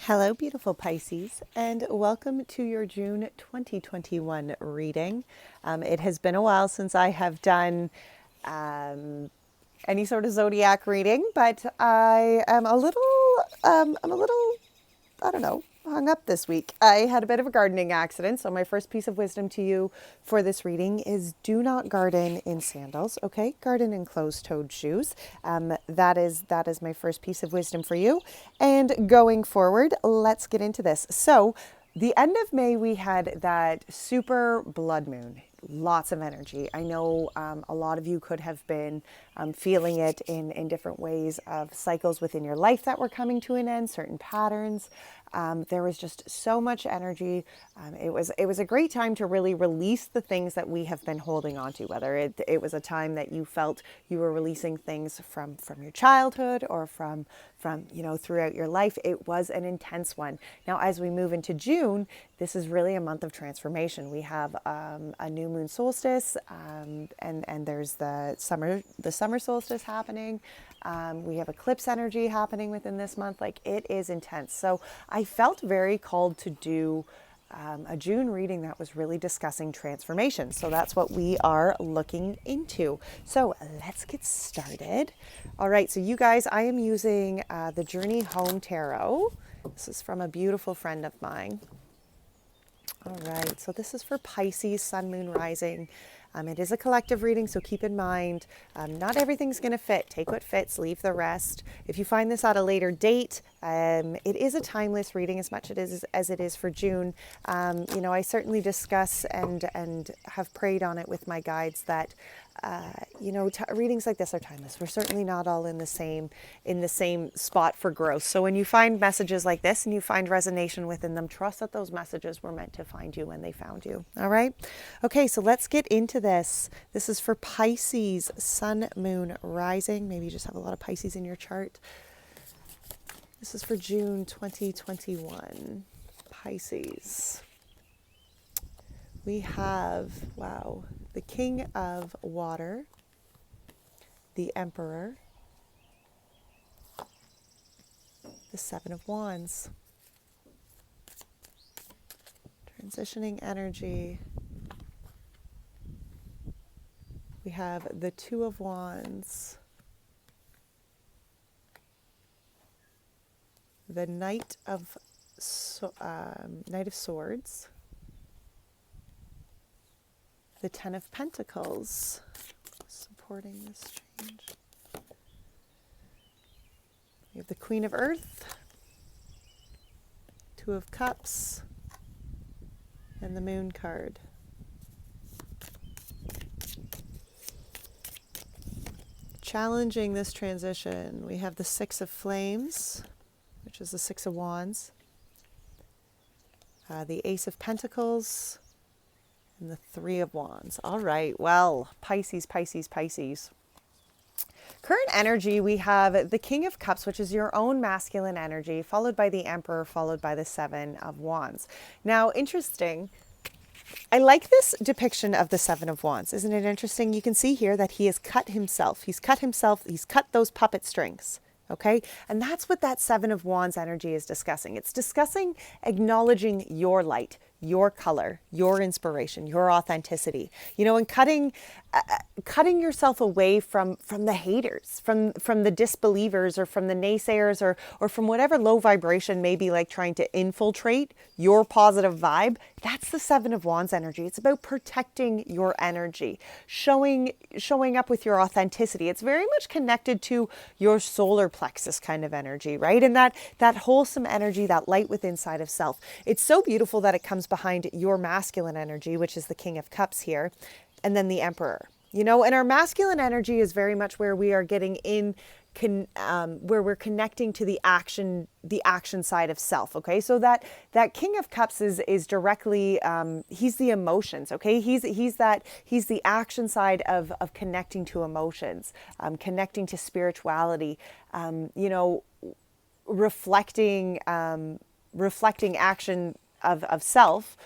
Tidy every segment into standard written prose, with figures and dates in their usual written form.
Hello, beautiful Pisces, and welcome to your June 2021 reading. It has been a while since I have done any sort of zodiac reading, but I am a little, I don't know, hung up this week. I had a bit of a gardening accident, so my first piece of wisdom to you for this reading is do not garden in sandals, okay? Garden in closed-toed shoes. That is my first piece of wisdom for you. And going forward, let's get into this. So the end of May, we had that super blood moon. Lots of energy. I know a lot of you could have been feeling it in different ways of cycles within your life that were coming to an end, certain patterns. There was just so much energy. It was a great time to really release the things that we have been holding on to, whether it was a time that you felt you were releasing things from your childhood or from throughout your life. It was an intense one. Now, as we move into June, this is really a month of transformation. We have a new moon solstice, and there's the summer solstice happening. We have eclipse energy happening within this month. Like, it is intense. So I felt very called to do a June reading that was really discussing transformation. So that's what we are looking into. So let's get started. All right, so you guys, I am using the Journey Home Tarot. This is from a beautiful friend of mine. All right, so this is for Pisces, Sun, Moon, Rising. It is a collective reading, so keep in mind, not everything's going to fit. Take what fits, leave the rest. If you find this at a later date, it is a timeless reading as much as it is for June. I certainly discuss and have prayed on it with my guides that, readings like this are timeless. We're certainly not all in the same spot for growth. So when you find messages like this and you find resonation within them, trust that those messages were meant to find you when they found you. All right. Okay. So let's get into this. This is for Pisces, Sun, Moon, Rising. Maybe you just have a lot of Pisces in your chart. This is for June 2021. Pisces. We have, the King of Water, the Emperor, the Seven of Wands, transitioning energy. We have the Two of Wands, the Knight of Swords, the Ten of Pentacles, supporting this change. We have the Queen of Earth, Two of Cups, and the Moon card. Challenging this transition, we have the Six of Flames, which is the Six of Wands, the Ace of Pentacles, and the Three of Wands. All right, well, Pisces. Current energy, we have the King of Cups, which is your own masculine energy, followed by the Emperor, followed by the Seven of Wands. Now, interesting, I like this depiction of the Seven of Wands. Isn't it interesting? You can see here that he has cut himself. He's cut those puppet strings. Okay. And that's what that Seven of Wands energy is discussing. It's discussing acknowledging your light, your color, your inspiration, your authenticity, and cutting yourself away from the haters, from the disbelievers, or from the naysayers, or from whatever low vibration may be like trying to infiltrate your positive vibe. That's the Seven of Wands energy. It's about protecting your energy, showing up with your authenticity. It's very much connected to your solar plexus kind of energy, right? And that wholesome energy, that light within inside of self. It's so beautiful that it comes behind your masculine energy, which is the King of Cups here, and then the Emperor. And our masculine energy is very much where we are getting in, where we're connecting to the action side of self. Okay, so that King of Cups is directly, he's the emotions. Okay, he's the action side of connecting to emotions, connecting to spirituality. Reflecting action of self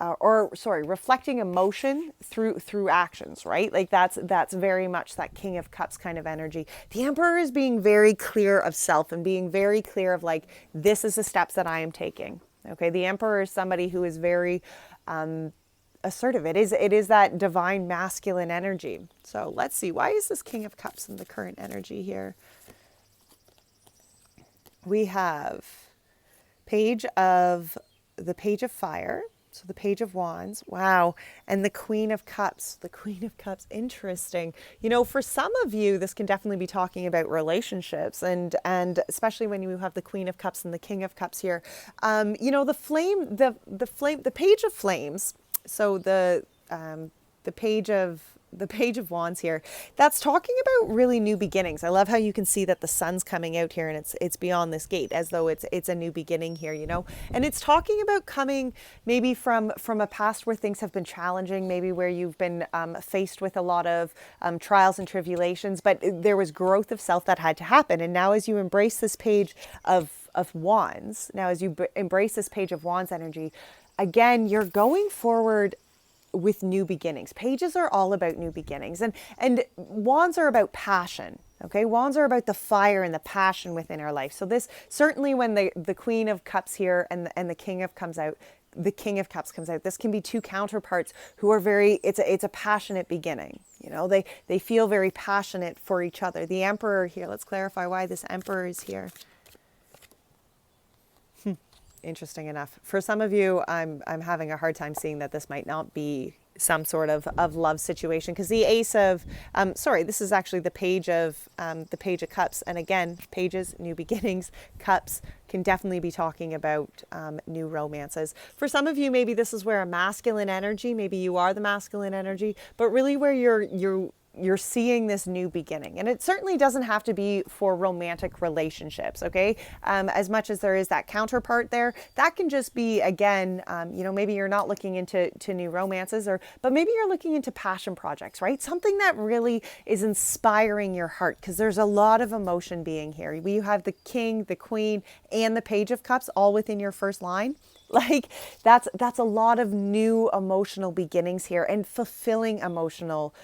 reflecting emotion through actions, right? Like that's very much that King of Cups kind of energy. The Emperor is being very clear of self and being very clear of like, this is the steps that I am taking. Okay, the Emperor is somebody who is very assertive. It is that divine masculine energy. So let's see, why is this King of Cups in the current energy here? We have the Page of Fire, so the Page of Wands, wow, and the Queen of Cups. The Queen of Cups, interesting. You know, for some of you, this can definitely be talking about relationships, and especially when you have the Queen of Cups and the King of Cups here. You know, the Page of Flames. So the Page of Wands here, that's talking about really new beginnings. I love how you can see that the sun's coming out here and it's beyond this gate, as though it's a new beginning here, you know. And it's talking about coming maybe from a past where things have been challenging, maybe where you've been faced with a lot of trials and tribulations, but there was growth of self that had to happen. And now as you embrace this Page of Wands, now as you embrace this Page of Wands energy, again, you're going forward with new beginnings. Pages are all about new beginnings, and wands are about passion. Okay, wands are about the fire and the passion within our life. So this certainly, when the Queen of Cups here and the King of Cups comes out, this can be two counterparts who are very, it's a passionate beginning. You know, they feel very passionate for each other. The Emperor here, let's clarify why this Emperor is here. Interesting enough. For some of you, I'm having a hard time seeing that this might not be some sort of love situation, because the Ace of, this is actually the Page of Cups. And again, pages, new beginnings, cups can definitely be talking about new romances. For some of you, maybe this is where a masculine energy, maybe you are the masculine energy, but really where you're seeing this new beginning. And it certainly doesn't have to be for romantic relationships, okay? As much as there is that counterpart there, that can just be, again, you know, maybe you're not looking into new romances, but maybe you're looking into passion projects, right? Something that really is inspiring your heart, because there's a lot of emotion being here. You have the King, the Queen, and the Page of Cups all within your first line. Like that's a lot of new emotional beginnings here, and fulfilling emotional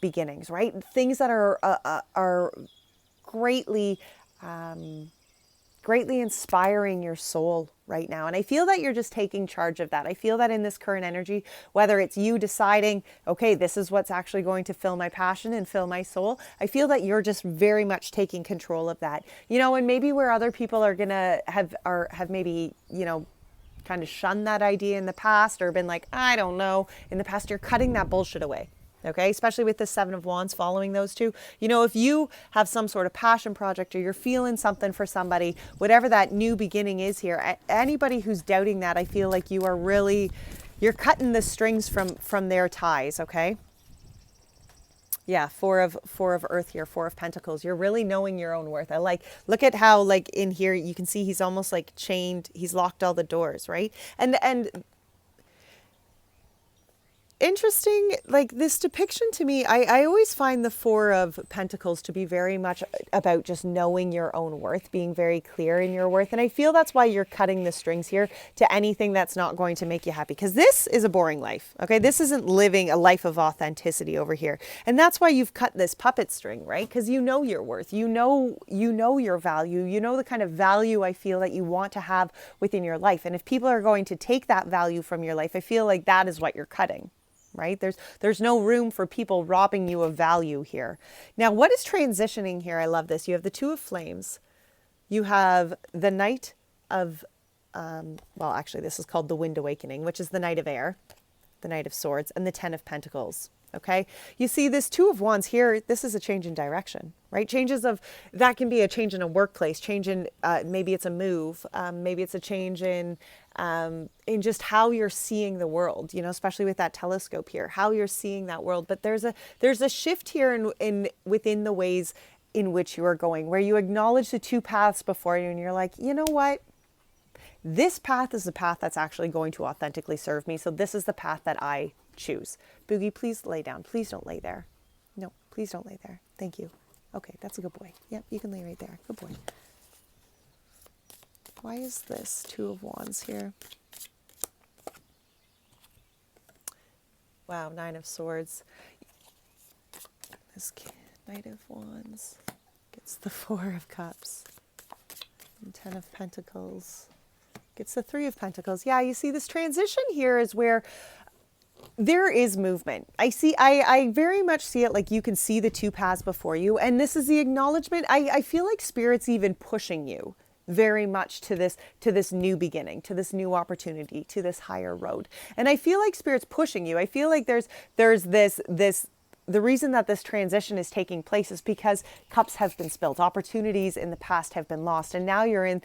beginnings, right? Things that are greatly inspiring your soul right now. And I feel that you're just taking charge of that. I feel that in this current energy, whether it's you deciding, okay, this is what's actually going to fill my passion and fill my soul, I feel that you're just very much taking control of that. You know, and maybe where other people are gonna have maybe, you know, kind of shunned that idea in the past, or been like, I don't know, in the past, you're cutting that bullshit away. Okay, especially with the Seven of Wands following those two. You know, if you have some sort of passion project, or you're feeling something for somebody, whatever that new beginning is here, anybody who's doubting that, I feel like you're cutting the strings from their ties. Okay. Yeah, four of Earth here, Four of Pentacles. You're really knowing your own worth. Look at how, like, in here, you can see he's almost like chained. He's locked all the doors, right? And interesting, like this depiction to me, I always find the Four of Pentacles to be very much about just knowing your own worth, being very clear in your worth. And I feel that's why you're cutting the strings here to anything that's not going to make you happy, because this is a boring life. Okay, this isn't living a life of authenticity over here. And that's why you've cut this puppet string, right? Because you know your worth, you know your value, you know the kind of value I feel that you want to have within your life. And if people are going to take that value from your life, I feel like that is what you're cutting. Right? There's no room for people robbing you of value here. Now, what is transitioning here? I love this. You have the Two of Flames. You have the Knight of, well, actually, this is called the Wind Awakening, which is the Knight of Air, the Knight of Swords, and the Ten of Pentacles. Okay. You see this Two of Wands here. This is a change in direction, right? Changes of, that can be a change in a workplace, change in, maybe it's a move. Maybe it's a change in just how you're seeing the world, you know, especially with that telescope here, how you're seeing that world. But there's a shift here in within the ways in which you are going, where you acknowledge the two paths before you, and you're like, you know what? This path is the path that's actually going to authentically serve me. So this is the path that I choose. Boogie, please lay down. Please don't lay there. No, please don't lay there. Thank you. Okay, that's a good boy. Yep, you can lay right there. Good boy. Why is this Two of Wands here? Wow, Nine of Swords. This Knight of Wands gets the Four of Cups. And Ten of Pentacles gets the Three of Pentacles. Yeah, you see this transition here is where there is movement. I very much see it like you can see the two paths before you. And this is the acknowledgement. I feel like Spirit's even pushing you very much to this new beginning, to this new opportunity, to this higher road. And I feel like Spirit's pushing you. I feel like there's this the reason that this transition is taking place is because cups have been spilled, opportunities in the past have been lost, and now you're in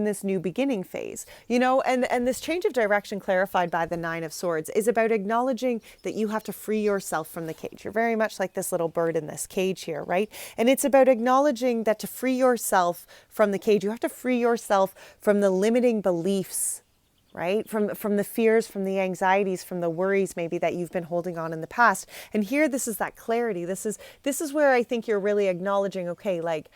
this new beginning phase, you know, and this change of direction clarified by the Nine of Swords is about acknowledging that you have to free yourself from the cage. You're very much like this little bird in this cage here, right? And it's about acknowledging that to free yourself from the cage, you have to free yourself from the limiting beliefs, right? From the fears, from the anxieties, from the worries maybe that you've been holding on in the past. And here, this is that clarity. This is where I think you're really acknowledging, okay, like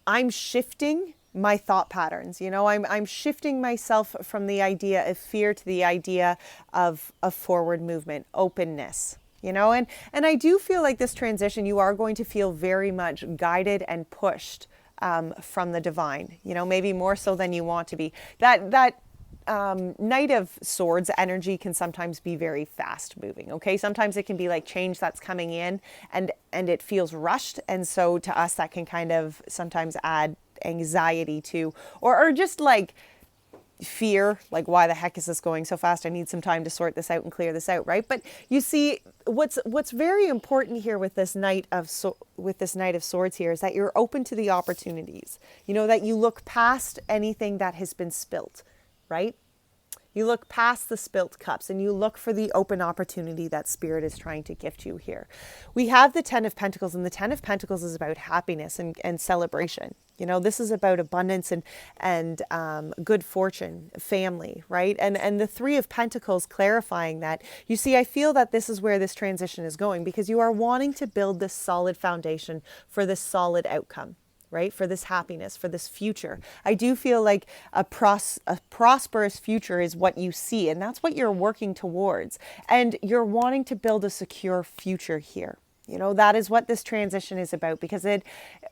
I'm shifting my thought patterns, you know, I'm shifting myself from the idea of fear to the idea of forward movement, openness, you know, and I do feel like this transition, you are going to feel very much guided and pushed from the divine, you know, maybe more so than you want to be. That Knight of Swords energy can sometimes be very fast moving. Okay. Sometimes it can be like change that's coming in and it feels rushed. And so to us, that can kind of sometimes add anxiety to, or just like fear, like why the heck is this going so fast? I need some time to sort this out and clear this out. Right. But you see what's very important here with this Knight of Swords here is that you're open to the opportunities, you know, that you look past anything that has been spilt. Right? You look past the spilt cups and you look for the open opportunity that Spirit is trying to gift you here. We have the Ten of Pentacles, and the Ten of Pentacles is about happiness and celebration. You know, this is about abundance and good fortune, family, right? And the Three of Pentacles clarifying that. You see, I feel that this is where this transition is going because you are wanting to build this solid foundation for this solid outcome. Right? For this happiness, for this future. I do feel like a prosperous future is what you see, and that's what you're working towards. And you're wanting to build a secure future here. You know, that is what this transition is about, because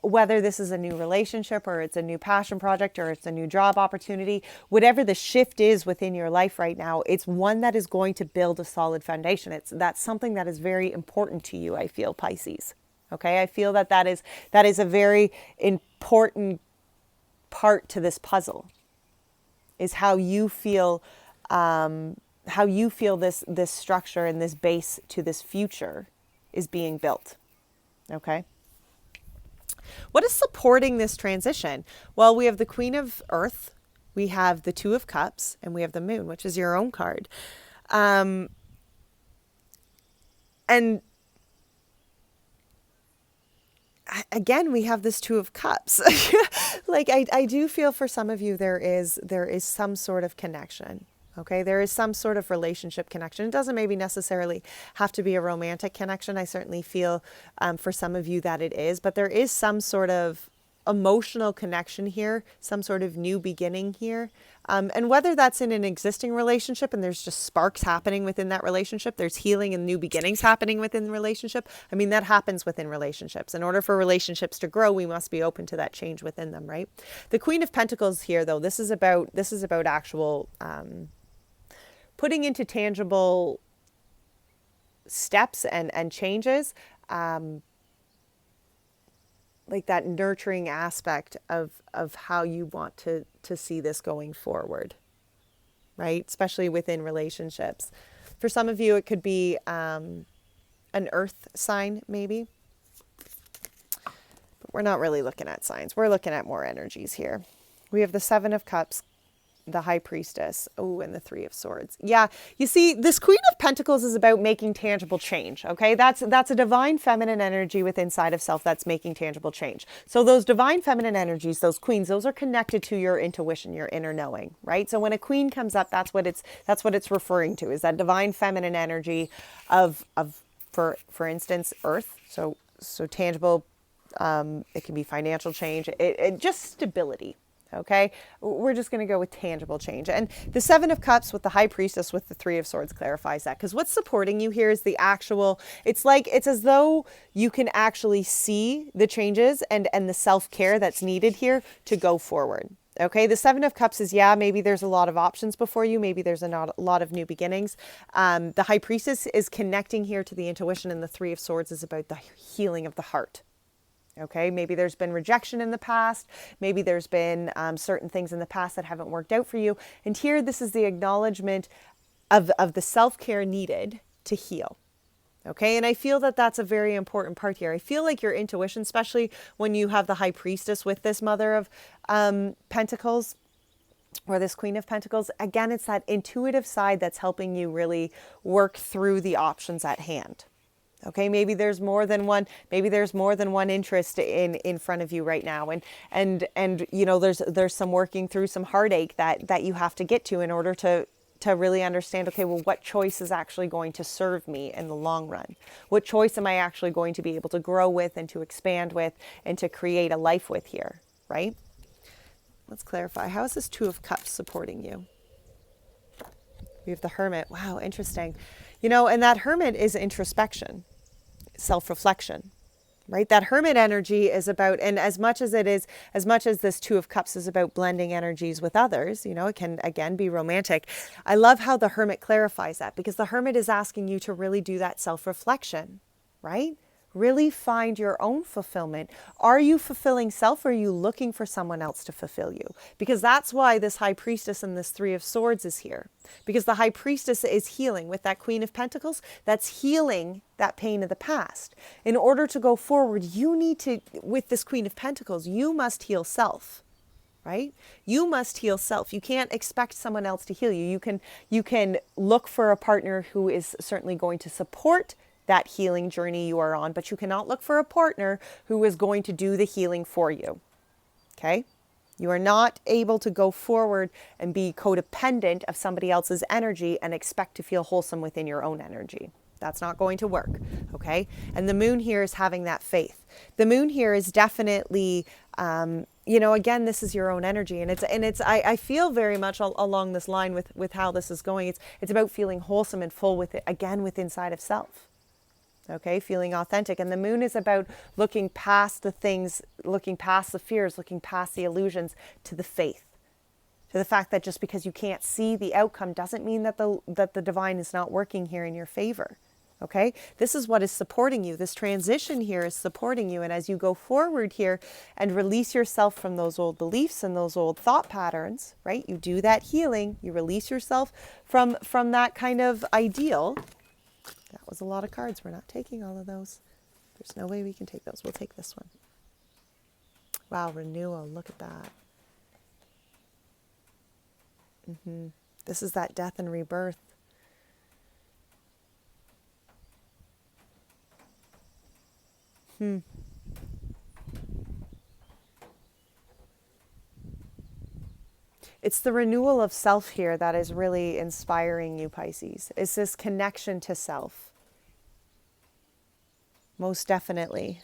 whether this is a new relationship or it's a new passion project or it's a new job opportunity, whatever the shift is within your life right now, it's one that is going to build a solid foundation. That's something that is very important to you, I feel, Pisces. Okay, I feel that is a very important part to this puzzle, is how you feel this structure and this base to this future is being built. Okay. What is supporting this transition? Well, we have the Queen of Earth, we have the Two of Cups, and we have the Moon, which is your own card. And again, we have this Two of Cups. Like I do feel for some of you there is some sort of connection. Okay, there is some sort of relationship connection. It doesn't maybe necessarily have to be a romantic connection. I certainly feel for some of you that it is, but there is some sort of emotional connection here, some sort of new beginning here. And whether that's in an existing relationship and there's just sparks happening within that relationship, there's healing and new beginnings happening within the relationship. I mean, that happens within relationships. In order for relationships to grow, we must be open to that change within them, right? The Queen of Pentacles here, though, this is about actual putting into tangible steps and changes, like that nurturing aspect of how you want to see this going forward, right? Especially within relationships. For some of you, it could be an earth sign, maybe. But we're not really looking at signs. We're looking at more energies here. We have the Seven of Cups, the High Priestess, and the Three of Swords. Yeah, you see, this Queen of Pentacles is about making tangible change, okay? That's a divine feminine energy within inside of self that's making tangible change. So those divine feminine energies, those queens, those are connected to your intuition, your inner knowing, right? So when a queen comes up, that's what it's referring to, is that divine feminine energy of for instance, earth. So tangible, it can be financial change, it just stability. Okay, we're just going to go with tangible change. And the Seven of Cups with the High Priestess with the Three of Swords clarifies that, because what's supporting you here is the actual, it's as though you can actually see the changes and the self-care that's needed here to go forward. Okay, the Seven of Cups is, yeah, maybe there's a lot of options before you. Maybe there's a lot of new beginnings. The High Priestess is connecting here to the intuition, and the Three of Swords is about the healing of the heart. Okay, maybe there's been rejection in the past. Maybe there's been certain things in the past that haven't worked out for you. And here, this is the acknowledgement of the self-care needed to heal. Okay, and I feel that that's a very important part here. I feel like your intuition, especially when you have the High Priestess with this Mother of Pentacles, or this Queen of Pentacles, again, it's that intuitive side that's helping you really work through the options at hand. Okay, maybe there's more than one, interest in front of you right now. And you know, there's some working through some heartache that you have to get to in order to really understand, okay, well, what choice is actually going to serve me in the long run? What choice am I actually going to be able to grow with and to expand with and to create a life with here, right? Let's clarify. How is this Two of Cups supporting you? We have the Hermit. Wow, interesting. You know, and that Hermit is introspection, self-reflection, right? That Hermit energy is about, and as much as this Two of Cups is about blending energies with others, you know, it can again be romantic. I love how the Hermit clarifies that, because the Hermit is asking you to really do that self-reflection, right? Really find your own fulfillment. Are you fulfilling self, or are you looking for someone else to fulfill you? Because that's why this High Priestess and this Three of Swords is here. Because the High Priestess is healing with that Queen of Pentacles. That's healing that pain of the past. In order to go forward, you need to, with this Queen of Pentacles, you must heal self. Right? You must heal self. You can't expect someone else to heal you. You can look for a partner who is certainly going to support that healing journey you are on, but you cannot look for a partner who is going to do the healing for you. Okay? You are not able to go forward and be codependent of somebody else's energy and expect to feel wholesome within your own energy. That's not going to work. Okay? And the Moon here is having that faith. The Moon here is definitely, you know, again, this is your own energy, and I feel very much along this line with how this is going. It's about feeling wholesome and full with it, again, with inside of self. Okay, feeling authentic. And the Moon is about looking past the things, looking past the fears, looking past the illusions to the faith. To the fact that just because you can't see the outcome doesn't mean that the divine is not working here in your favor. Okay, this is what is supporting you. This transition here is supporting you. And as you go forward here and release yourself from those old beliefs and those old thought patterns, right? You do that healing, you release yourself from that kind of ideal. That was a lot of cards. We're not taking all of those. There's no way we can take those. We'll take this one. Wow, renewal. Look at that. This is that death and rebirth. It's the renewal of self here that is really inspiring you, Pisces. It's this connection to self. Most definitely.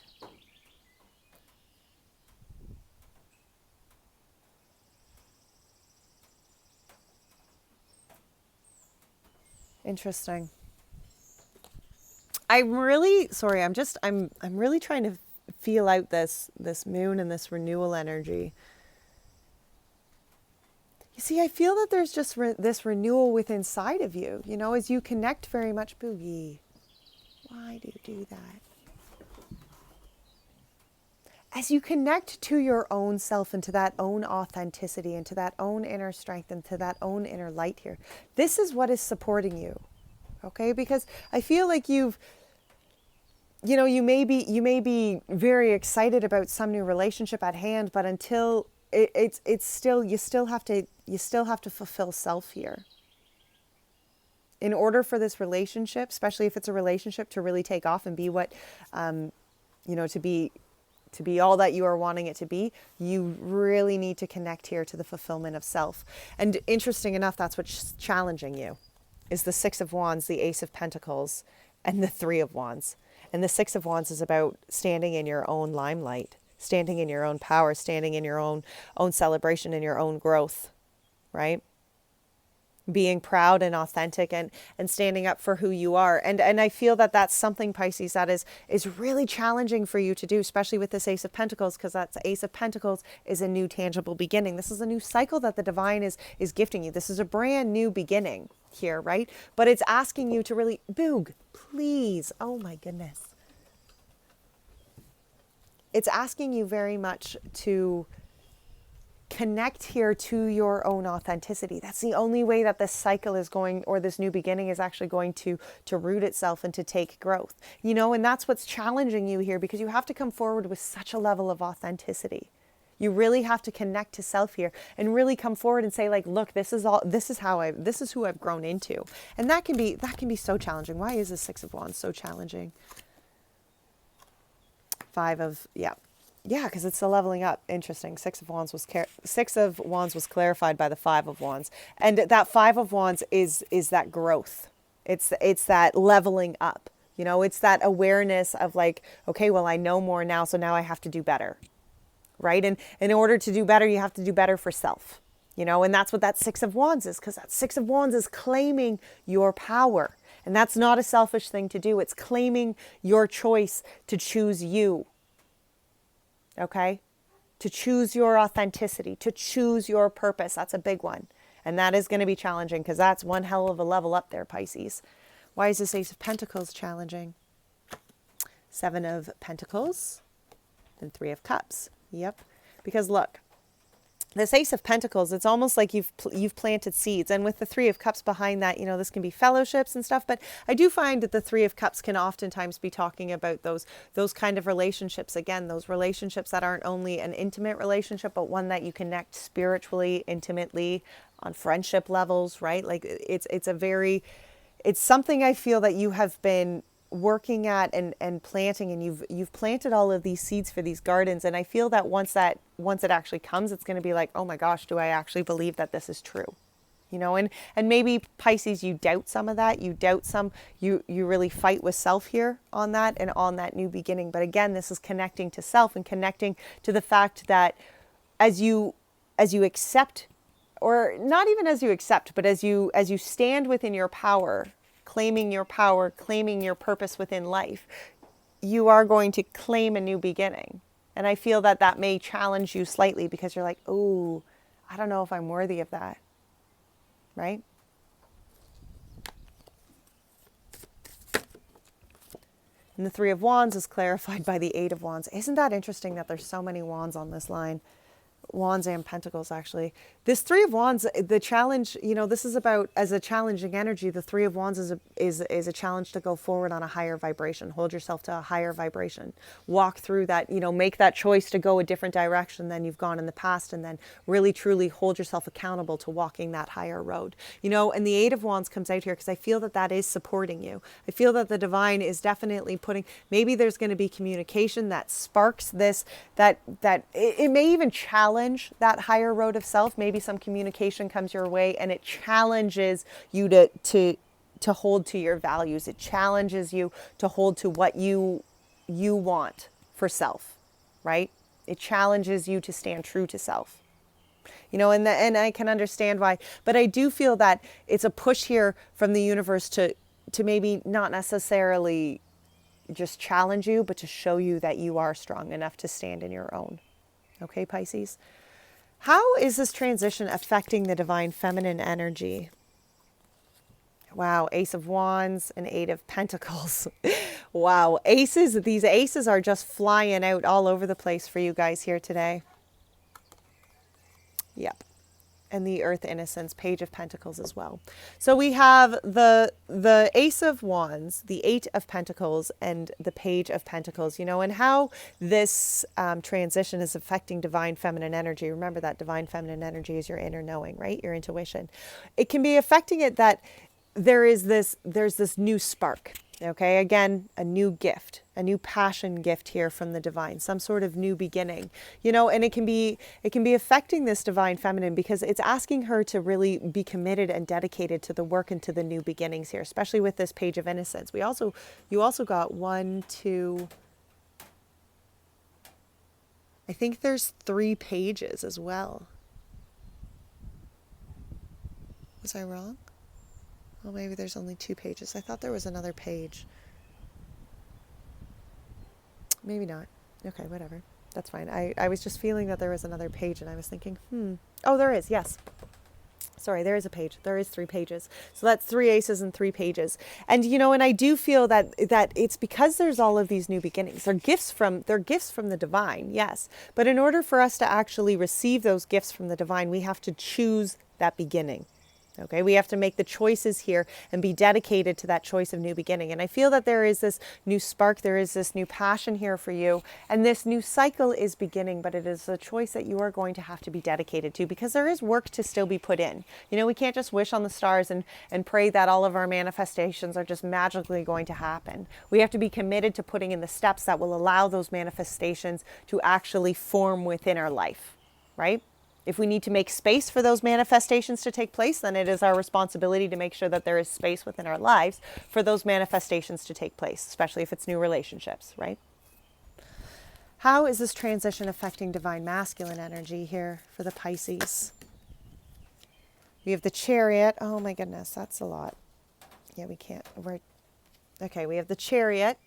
Interesting. I'm really trying to feel out this Moon and this renewal energy. You see, I feel that there's just this renewal within inside of you, you know, as you connect very much. Boogie, why do you do that? As you connect to your own self and to that own authenticity and to that own inner strength and to that own inner light here, this is what is supporting you, okay? Because I feel like you may be very excited about some new relationship at hand, but until you still have to fulfill self here. In order for this relationship, especially if it's a relationship, to really take off and be what, to be all that you are wanting it to be, you really need to connect here to the fulfillment of self. And interesting enough, that's what's challenging you, is the Six of Wands, the Ace of Pentacles, and the Three of Wands. And the Six of Wands is about standing in your own limelight, standing in your own power, standing in your own celebration and your own growth, right? Being proud and authentic and standing up for who you are. And I feel that that's something, Pisces, that is really challenging for you to do, especially with this Ace of Pentacles, because that Ace of Pentacles is a new tangible beginning. This is a new cycle that the divine is gifting you. This is a brand new beginning here, right? But it's asking you to really, Boog, please, oh my goodness. It's asking you very much to connect here to your own authenticity. That's the only way that this cycle is going, or this new beginning is actually going to root itself and to take growth. You know, and that's what's challenging you here, because you have to come forward with such a level of authenticity. You really have to connect to self here and really come forward and say, like, look, this is who I've grown into. And that can be so challenging. Why is the Six of Wands so challenging? Yeah, because it's the leveling up. Interesting. Six of Wands was clarified by the Five of Wands, and that Five of Wands is that growth. It's that leveling up. You know, it's that awareness of like, okay, well, I know more now, so now I have to do better, right? And in order to do better, you have to do better for self. You know, and that's what that Six of Wands is, because that Six of Wands is claiming your power, and that's not a selfish thing to do. It's claiming your choice to choose you. Okay, to choose your authenticity, to choose your purpose. That's a big one. And that is going to be challenging, because that's one hell of a level up there, Pisces. Why is this Ace of Pentacles challenging? Seven of Pentacles and Three of Cups. Yep. Because look, this Ace of Pentacles, it's almost like you've planted seeds. And with the Three of Cups behind that, you know, this can be fellowships and stuff. But I do find that the Three of Cups can oftentimes be talking about those kind of relationships. Again, those relationships that aren't only an intimate relationship, but one that you connect spiritually, intimately, on friendship levels, right? Like it's something I feel that you have been working at and planting, and you've planted all of these seeds for these gardens. And I feel that once it actually comes, it's going to be like, oh my gosh, do I actually believe that this is true? You know, and maybe Pisces, you doubt some of that. You really fight with self here on that and on that new beginning. But again, this is connecting to self and connecting to the fact that as you accept, or not even as you accept, but as you stand within your power, claiming your power, claiming your purpose within life, you are going to claim a new beginning. And I feel that that may challenge you slightly, because you're like, oh, I don't know if I'm worthy of that, right? And the Three of Wands is clarified by the Eight of Wands. Isn't that interesting that there's so many wands on this line? Wands and Pentacles, actually. This Three of Wands, the challenge, you know, this is about, as a challenging energy, the Three of Wands is a challenge to go forward on a higher vibration. Hold yourself to a higher vibration. Walk through that, you know, make that choice to go a different direction than you've gone in the past, and then really, truly hold yourself accountable to walking that higher road. You know, and the Eight of Wands comes out here because I feel that that is supporting you. I feel that the divine is definitely putting, maybe there's going to be communication that sparks this, that it may even challenge that higher road of self. Maybe some communication comes your way and it challenges you to hold to your values. It challenges you to hold to what you want for self, right? It challenges you to stand true to self. You know, and I can understand why, but I do feel that it's a push here from the universe to maybe not necessarily just challenge you, but to show you that you are strong enough to stand in your own. Okay, Pisces? How is this transition affecting the divine feminine energy? Wow, Ace of Wands and Eight of Pentacles. Wow, aces, these aces are just flying out all over the place for you guys here today. Yep. And the Earth Innocence, Page of Pentacles as well. So we have the Ace of Wands, the Eight of Pentacles, and the Page of Pentacles, you know, and how this transition is affecting divine feminine energy. Remember that divine feminine energy is your inner knowing, right? Your intuition. It can be affecting it that there's this new spark. Okay, again, a new gift, a new passion gift here from the divine, some sort of new beginning, you know, and it can be affecting this divine feminine because it's asking her to really be committed and dedicated to the work and to the new beginnings here, especially with this Page of Innocence. You also got 1, 2, I think there's 3 pages as well. Was I wrong? Well, maybe there's only 2 pages. I thought there was another page. Maybe not. Okay, whatever. That's fine. I was just feeling that there was another page, and I was thinking, Oh, there is, yes. Sorry, there is a page. There is 3 pages. So that's 3 aces and 3 pages. And, and I do feel that it's because there's all of these new beginnings. They're gifts from the divine, yes. But in order for us to actually receive those gifts from the divine, we have to choose that beginning. Okay, we have to make the choices here and be dedicated to that choice of new beginning. And I feel that there is this new spark, there is this new passion here for you. And this new cycle is beginning, but it is a choice that you are going to have to be dedicated to, because there is work to still be put in. We can't just wish on the stars and pray that all of our manifestations are just magically going to happen. We have to be committed to putting in the steps that will allow those manifestations to actually form within our life, right? If we need to make space for those manifestations to take place, then it is our responsibility to make sure that there is space within our lives for those manifestations to take place, especially if it's new relationships, right? How is this transition affecting divine masculine energy here for the Pisces? We have the chariot. Oh my goodness, that's a lot. Yeah, we can't. Okay, we have the chariot.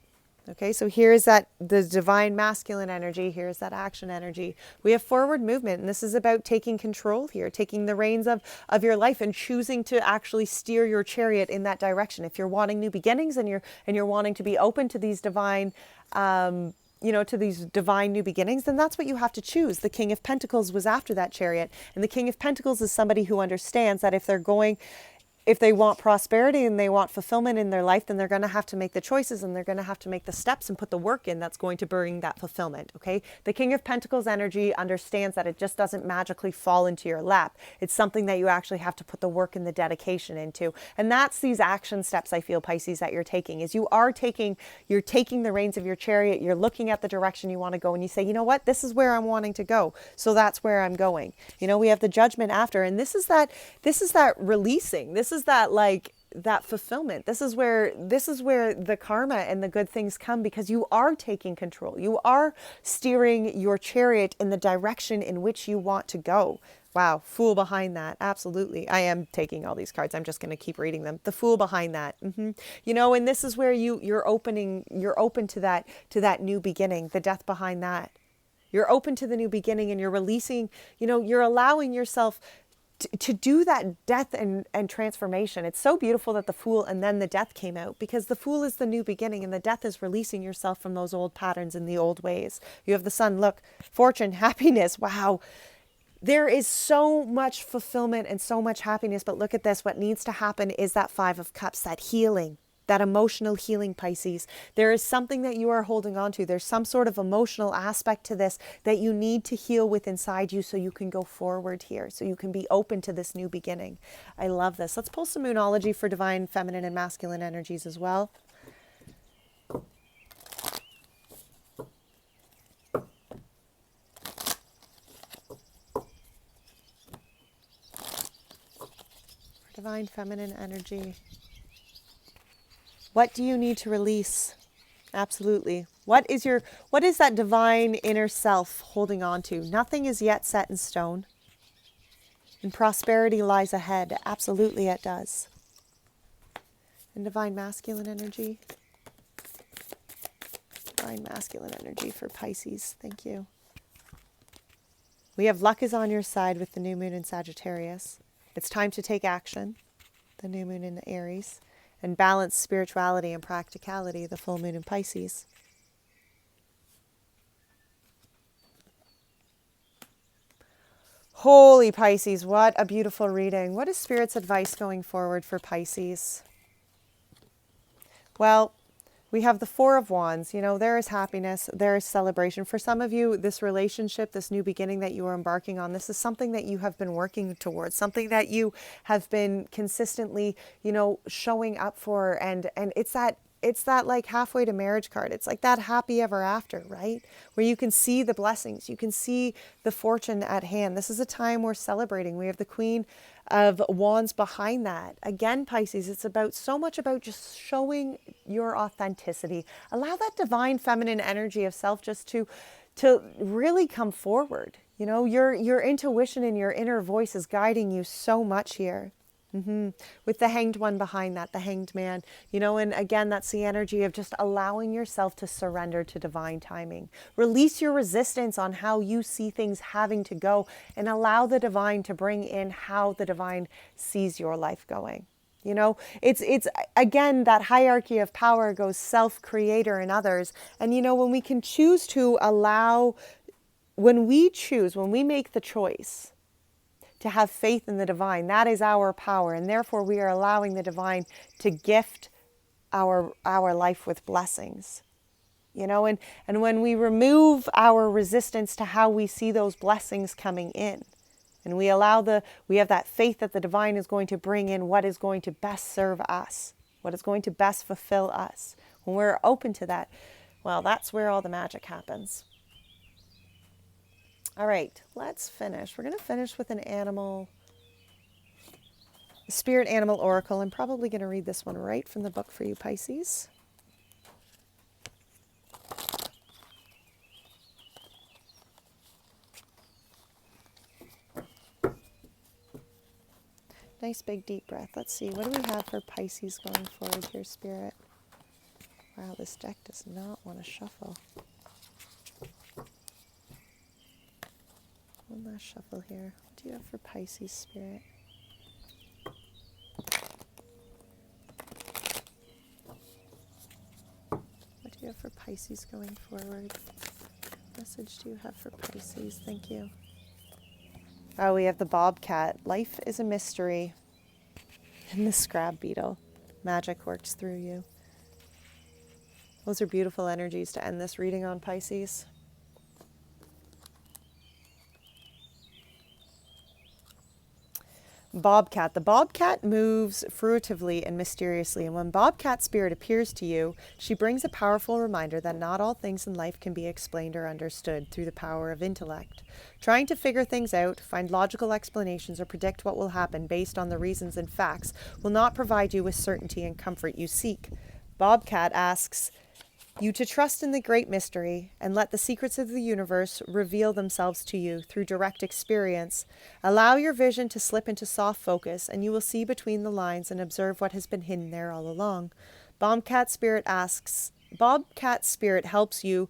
Okay, so here's the divine masculine energy. Here's that action energy. We have forward movement, and this is about taking control here, taking the reins of your life and choosing to actually steer your chariot in that direction. If you're wanting new beginnings and you're wanting to be open to these divine, to these divine new beginnings, then that's what you have to choose. The King of Pentacles was after that chariot, and the King of Pentacles is somebody who understands that if they want prosperity and they want fulfillment in their life, then they're going to have to make the choices and they're going to have to make the steps and put the work in that's going to bring that fulfillment, okay? The King of Pentacles energy understands that it just doesn't magically fall into your lap. It's something that you actually have to put the work and the dedication into. And that's these action steps, I feel, Pisces, that you're taking, is you're taking the reins of your chariot, you're looking at the direction you want to go, and you say, you know what, this is where I'm wanting to go. So that's where I'm going. We have the judgment after, and this is that releasing. This is that fulfillment. This is where the karma and the good things come, because you are taking control. You are steering your chariot in the direction in which you want to go. Wow, Fool behind that. Absolutely. I am taking all these cards. I'm just going to keep reading them. The Fool behind that. And this is where you're open to that new beginning, the Death behind that. You're open to the new beginning, and you're releasing, you're allowing yourself to do that death and transformation. It's so beautiful that the Fool and then the Death came out, because the Fool is the new beginning and the Death is releasing yourself from those old patterns and the old ways. You have the Sun, look, fortune, happiness. Wow. There is so much fulfillment and so much happiness, but look at this. What needs to happen is that 5 of Cups, that healing. That emotional healing, Pisces. There is something that you are holding on to. There's some sort of emotional aspect to this that you need to heal with inside you so you can go forward here, so you can be open to this new beginning. I love this. Let's pull some Moonology for divine feminine and masculine energies as well. For divine feminine energy. What do you need to release? Absolutely. What is that divine inner self holding on to? Nothing is yet set in stone. And prosperity lies ahead. Absolutely it does. And divine masculine energy. Divine masculine energy for Pisces. Thank you. We have luck is on your side with the new moon in Sagittarius. It's time to take action. The new moon in Aries. And balance spirituality and practicality, the full moon in Pisces. Holy Pisces, what a beautiful reading. What is Spirit's advice going forward for Pisces? Well, we have the 4 of Wands. There is happiness, there is celebration. For some of you, this relationship, this new beginning that you are embarking on, this is something that you have been working towards, something that you have been consistently, showing up for. And it's that like halfway to marriage card. It's like that happy ever after, right? Where you can see the blessings, you can see the fortune at hand. This is a time we're celebrating. We have the Queen of Wands behind that. Again, Pisces, it's so much about just showing your authenticity. Allow that divine feminine energy of self just to to really come forward. You know, your intuition and your inner voice is guiding you so much here. With the hanged one behind that, the hanged man, you know, and again, that's the energy of just allowing yourself to surrender to divine timing. Release your resistance on how you see things having to go and allow the divine to bring in how the divine sees your life going. You know, it's again, that hierarchy of power goes self, creator, and others. And, you know, when we can choose to allow, when we make the choice to have faith in the divine, that is our power. And therefore we are allowing the divine to gift our life with blessings. You know, and when we remove our resistance to how we see those blessings coming in, and we have that faith that the divine is going to bring in what is going to best serve us, what is going to best fulfill us. When we're open to that, well, that's where all the magic happens. All right, let's finish. We're going to finish with an animal, spirit animal oracle. I'm probably going to read this one right from the book for you, Pisces. Nice big deep breath. Let's see, what do we have for Pisces going forward here, Spirit? Wow, this deck does not want to shuffle. One last shuffle here. What do you have for Pisces, Spirit? What do you have for Pisces going forward? What message do you have for Pisces? Thank you. Oh, we have the Bobcat. Life is a mystery. And the scrab beetle. Magic works through you. Those are beautiful energies to end this reading on, Pisces. Bobcat. The Bobcat moves furtively and mysteriously, and when Bobcat spirit appears to you, she brings a powerful reminder that not all things in life can be explained or understood through the power of intellect. Trying to figure things out, find logical explanations, or predict what will happen based on the reasons and facts will not provide you with certainty and comfort you seek. Bobcat asks you to trust in the great mystery and let the secrets of the universe reveal themselves to you through direct experience. Allow your vision to slip into soft focus and you will see between the lines and observe what has been hidden there all along. Bobcat Spirit helps you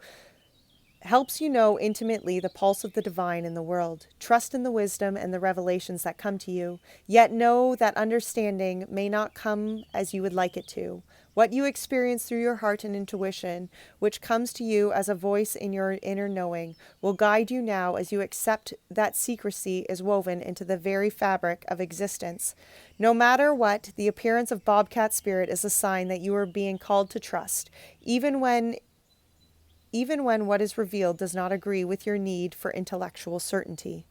know intimately the pulse of the divine in the world. Trust in the wisdom and the revelations that come to you, yet know that understanding may not come as you would like it to. What you experience through your heart and intuition, which comes to you as a voice in your inner knowing, will guide you now as you accept that secrecy is woven into the very fabric of existence. No matter what, the appearance of Bobcat Spirit is a sign that you are being called to trust, even when what is revealed does not agree with your need for intellectual certainty.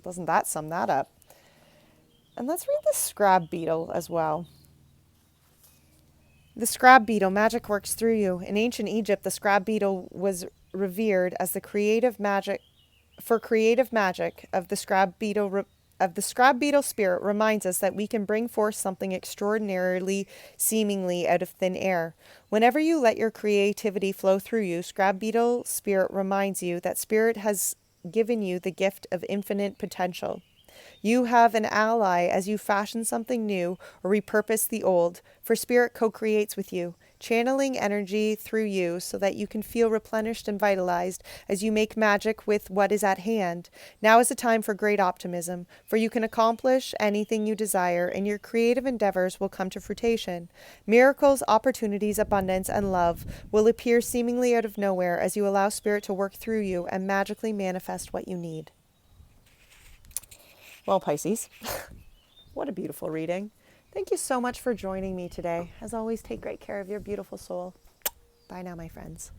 Doesn't that sum that up? And let's read the scrab beetle as well. The scrab beetle, magic works through you. In ancient Egypt, the scrab beetle was revered as the creative magic of the scrab beetle spirit reminds us that we can bring forth something extraordinarily seemingly out of thin air. Whenever you let your creativity flow through you, scrab beetle spirit reminds you that spirit has given you the gift of infinite potential. You have an ally as you fashion something new or repurpose the old, for spirit co-creates with you, channeling energy through you so that you can feel replenished and vitalized as you make magic with what is at hand. Now is a time for great optimism, for you can accomplish anything you desire and your creative endeavors will come to fruition. Miracles, opportunities, abundance, and love will appear seemingly out of nowhere as you allow spirit to work through you and magically manifest what you need. Well, Pisces, what a beautiful reading. Thank you so much for joining me today. As always, take great care of your beautiful soul. Bye now, my friends.